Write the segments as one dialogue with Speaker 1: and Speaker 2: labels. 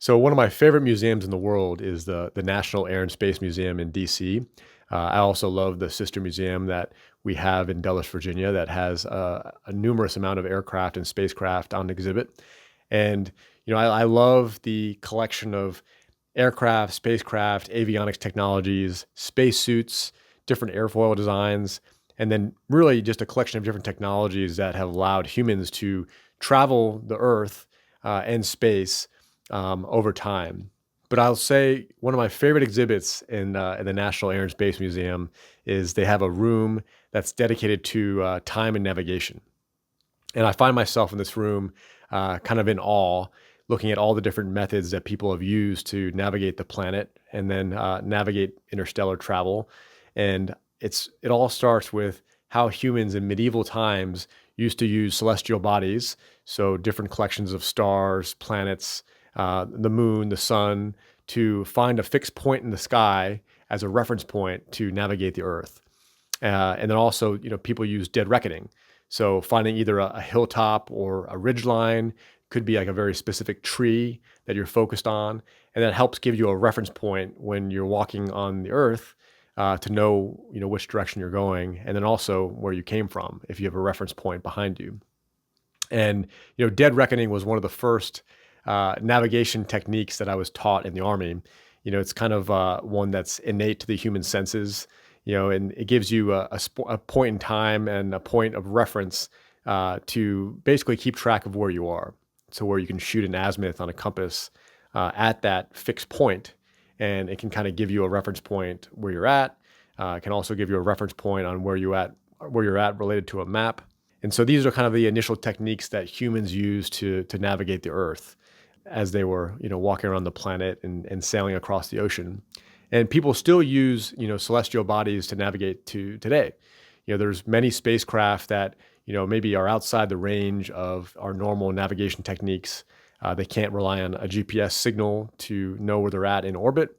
Speaker 1: So one of my favorite museums in the world is the National Air and Space Museum in DC. I also love the sister museum that we have in Dulles, Virginia, that has a numerous amount of aircraft and spacecraft on exhibit. And I love the collection of aircraft, spacecraft, avionics technologies, spacesuits, different airfoil designs, and then really just a collection of different technologies that have allowed humans to travel the Earth and space over time. But I'll say one of my favorite exhibits in the National Air and Space Museum is they have a room that's dedicated to time and navigation. And I find myself in this room kind of in awe, looking at all the different methods that people have used to navigate the planet and then navigate interstellar travel. And it all starts with how humans in medieval times used to use celestial bodies, so different collections of stars, planets, the moon, the sun, to find a fixed point in the sky as a reference point to navigate the Earth. And then also, people use dead reckoning. So finding either a hilltop or a ridge line could be like a very specific tree that you're focused on. And that helps give you a reference point when you're walking on the Earth to know, which direction you're going, and then also where you came from if you have a reference point behind you. And, dead reckoning was one of the first navigation techniques that I was taught in the Army. It's kind of one that's innate to the human senses, and it gives you a point in time and a point of reference to basically keep track of where you are. So where you can shoot an azimuth on a compass at that fixed point, and it can kind of give you a reference point where you're at. It can also give you a reference point on where you're at related to a map. And so these are kind of the initial techniques that humans used to navigate the Earth as they were, walking around the planet and sailing across the ocean. And people still use, celestial bodies to navigate to today. There's many spacecraft that, maybe are outside the range of our normal navigation techniques. They can't rely on a GPS signal to know where they're at in orbit.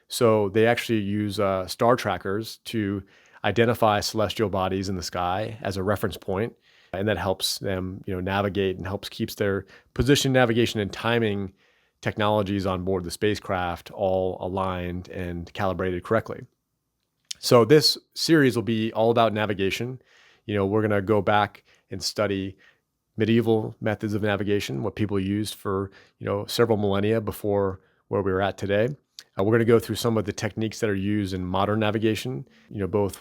Speaker 1: So they actually use star trackers to identify celestial bodies in the sky as a reference point. And that helps them, navigate and helps keeps their position, navigation, and timing technologies on board the spacecraft all aligned and calibrated correctly. So this series will be all about navigation. We're going to go back and study medieval methods of navigation, what people used for, several millennia before where we are at today. We're going to go through some of the techniques that are used in modern navigation, both,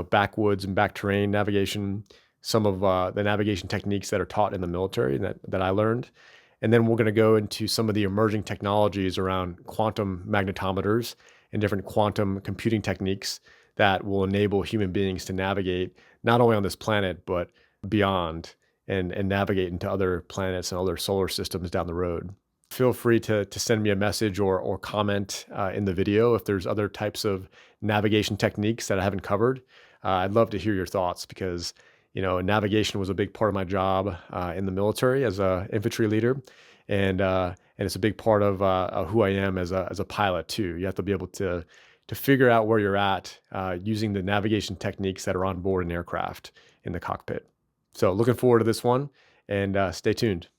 Speaker 1: backwoods and back terrain navigation, some of the navigation techniques that are taught in the military that I learned. And then we're going to go into some of the emerging technologies around quantum magnetometers and different quantum computing techniques that will enable human beings to navigate not only on this planet, but beyond and navigate into other planets and other solar systems down the road. Feel free to send me a message or comment in the video if there's other types of navigation techniques that I haven't covered. I'd love to hear your thoughts because navigation was a big part of my job in the military as an infantry leader, and it's a big part of who I am as a pilot too. You have to be able to figure out where you're at using the navigation techniques that are on board an aircraft in the cockpit. So looking forward to this one, and stay tuned.